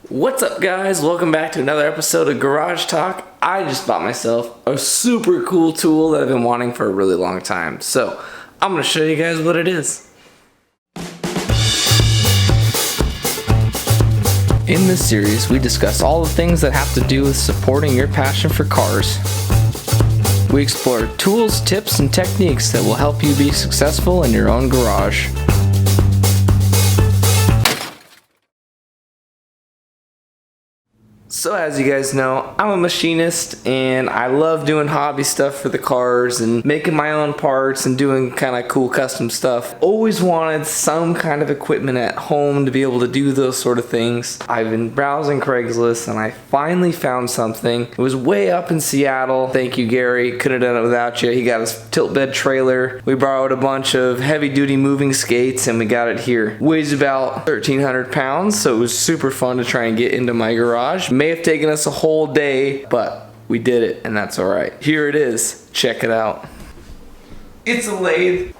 What's up, guys? Welcome back to another episode of Garage Talk. I just bought myself a super cool tool that I've been wanting for a really long time. So I'm going to show you guys what it is. In this series, we discuss all the things that have to do with supporting your passion for cars. We explore tools, tips, and techniques that will help you be successful in your own garage. So as you guys know, I'm a machinist and I love doing hobby stuff for the cars and making my own parts and doing kind of cool custom stuff. Always wanted some kind of equipment at home to be able to do those sort of things. I've been browsing Craigslist and I finally found something. It was way up in Seattle. Thank you, Gary. Couldn't have done it without you. He got his tilt bed trailer. We borrowed a bunch of heavy duty moving skates and we got it here. Weighs about 1,300 pounds, so it was super fun to try and get into my garage. May have taken us a whole day, but we did it, and that's alright. Here it is. Check it out. It's a lathe.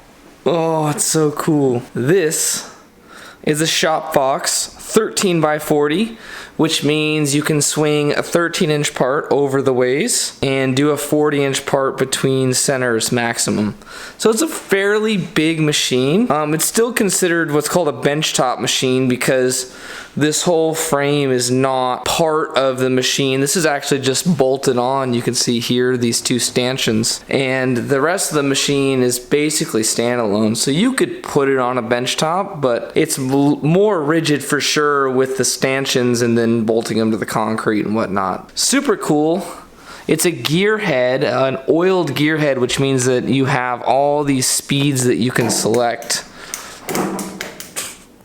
Oh, it's so cool. This is a Shop Fox 13 by 40, which means you can swing a 13-inch part over the ways and do a 40-inch part between centers maximum. So it's a fairly big machine. It's still considered what's called a benchtop machine because this whole frame is not part of the machine. This is actually just bolted on. You can see here these two stanchions, and the rest of the machine is basically standalone. So you could put it on a benchtop, but it's more rigid for sure with the stanchions and then bolting them to the concrete and whatnot. Super cool. It's a gear head, an oiled gear head, which means that you have all these speeds that you can select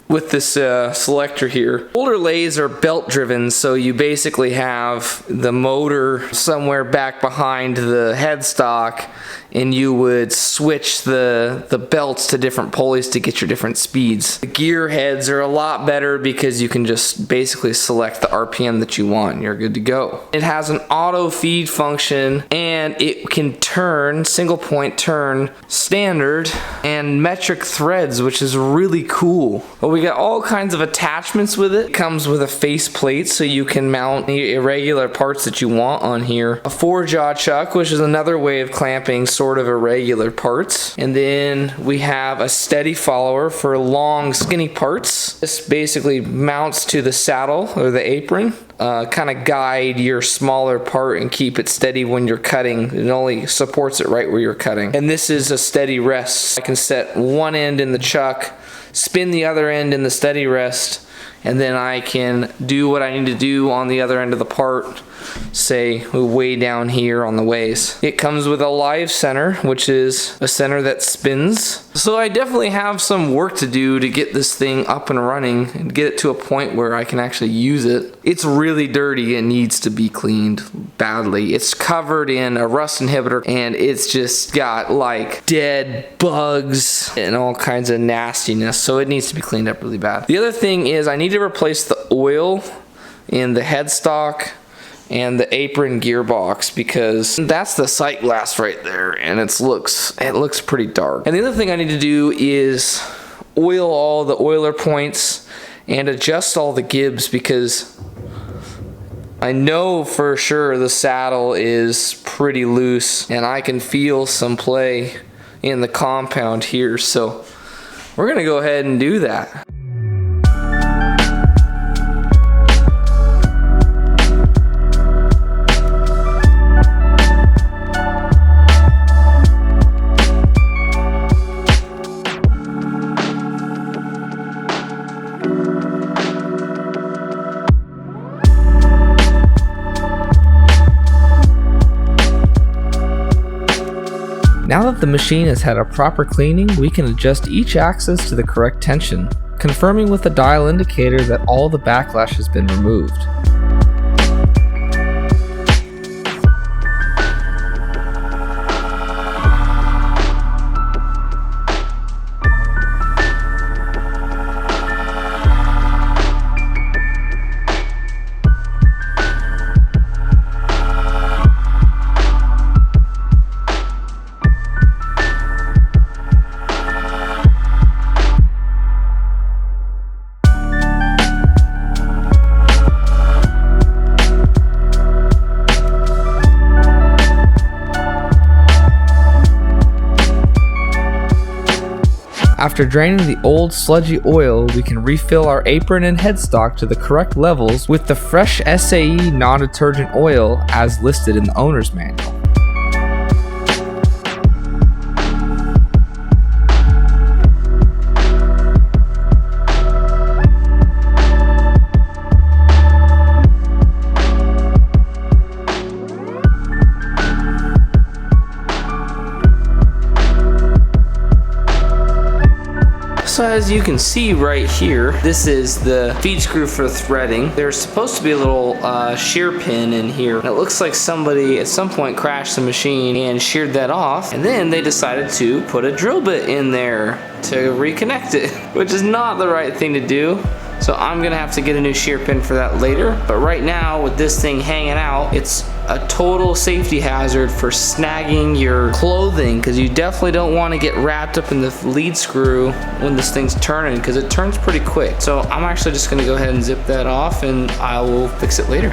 with this selector here. Older lathes are belt driven, so you basically have the motor somewhere back behind the headstock and you would switch the belts to different pulleys to get your different speeds. The gear heads are a lot better because you can just basically select the RPM that you want and you're good to go. It has an auto feed function and it can turn, single point turn, standard and metric threads, which is really cool. But we got all kinds of attachments with it. It comes with a face plate so you can mount the irregular parts that you want on here. A 4-jaw chuck, which is another way of clamping sort of irregular parts. And then we have a steady follower for long skinny parts. This basically mounts to the saddle or the apron. Kind of guide your smaller part and keep it steady when you're cutting. It only supports it right where you're cutting. And this is a steady rest. I can set one end in the chuck, spin the other end in the steady rest, and then I can do what I need to do on the other end of the part, say way down here on the ways. It comes with a live center, which is a center that spins. So I definitely have some work to do to get this thing up and running and get it to a point where I can actually use it. It's really dirty and needs to be cleaned badly. It's covered in a rust inhibitor and it's just got like dead bugs and all kinds of nastiness, so it needs to be cleaned up really bad. The other thing is I need to replace the oil in the headstock and the apron gearbox because that's the sight glass right there and it looks pretty dark. And the other thing I need to do is oil all the oiler points and adjust all the gibs because I know for sure the saddle is pretty loose and I can feel some play in the compound here, so we're gonna go ahead and do that. Now that the machine has had a proper cleaning, we can adjust each axis to the correct tension, confirming with the dial indicator that all the backlash has been removed. After draining the old sludgy oil, we can refill our apron and headstock to the correct levels with the fresh SAE non-detergent oil as listed in the owner's manual. So as you can see right here, this is the feed screw for threading. There's supposed to be a little shear pin in here. And it looks like somebody at some point crashed the machine and sheared that off. And then they decided to put a drill bit in there to reconnect it, which is not the right thing to do. So I'm gonna have to get a new shear pin for that later. But right now, with this thing hanging out, it's a total safety hazard for snagging your clothing, because you definitely don't want to get wrapped up in the lead screw when this thing's turning, because it turns pretty quick. So I'm actually just gonna go ahead and zip that off, and I will fix it later.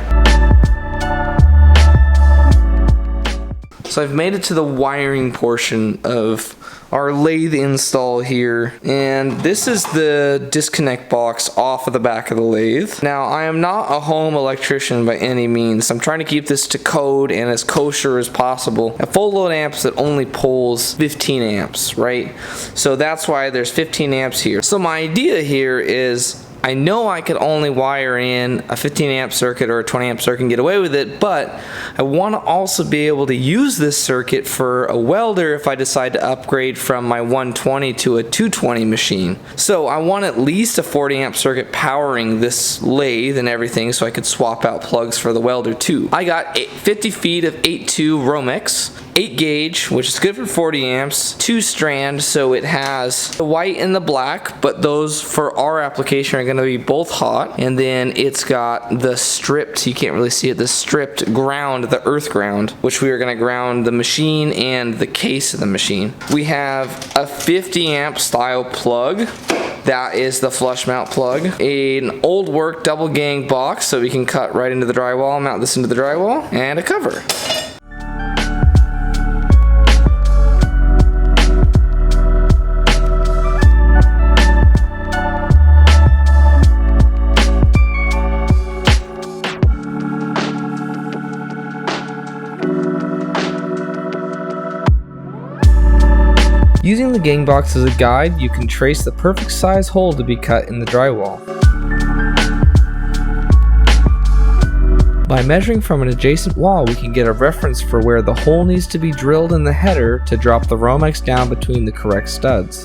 So I've made it to the wiring portion of our lathe install here, and this is the disconnect box off of the back of the lathe. Now, I am not a home electrician by any means. I'm trying to keep this to code and as kosher as possible. A full load amps that only pulls 15 amps, right? So that's why there's 15 amps here. So my idea here is, I know I could only wire in a 15 amp circuit or a 20 amp circuit and get away with it, but I want to also be able to use this circuit for a welder if I decide to upgrade from my 120 to a 220 machine. So I want at least a 40 amp circuit powering this lathe and everything, so I could swap out plugs for the welder too. I got 50 feet of 8.2 Romex, 8 gauge, which is good for 40 amps, 2 strand, so it has the white and the black, but those for our application are going to be both hot. And then it's got the stripped, you can't really see it, the stripped ground, the earth ground, which we are going to ground the machine and the case of the machine. We have a 50 amp style plug. That is the flush mount plug. An old work double gang box, so we can cut right into the drywall, mount this into the drywall, and a cover. Using the gang box as a guide, you can trace the perfect size hole to be cut in the drywall. By measuring from an adjacent wall, we can get a reference for where the hole needs to be drilled in the header to drop the Romex down between the correct studs.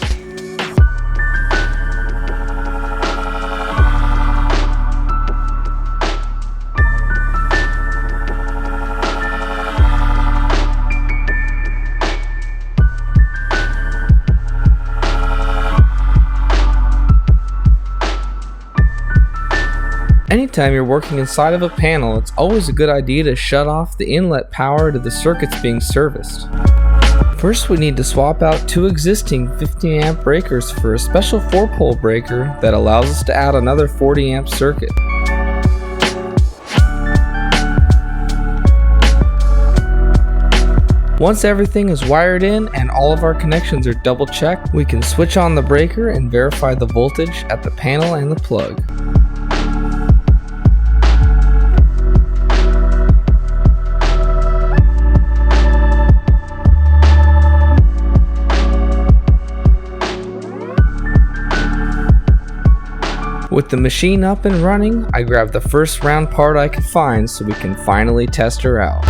Anytime you're working inside of a panel, it's always a good idea to shut off the inlet power to the circuits being serviced. First, we need to swap out 2 existing 15 amp breakers for a special 4-pole breaker that allows us to add another 40 amp circuit. Once everything is wired in and all of our connections are double checked, we can switch on the breaker and verify the voltage at the panel and the plug. With the machine up and running, I grabbed the first round part I could find so we can finally test her out.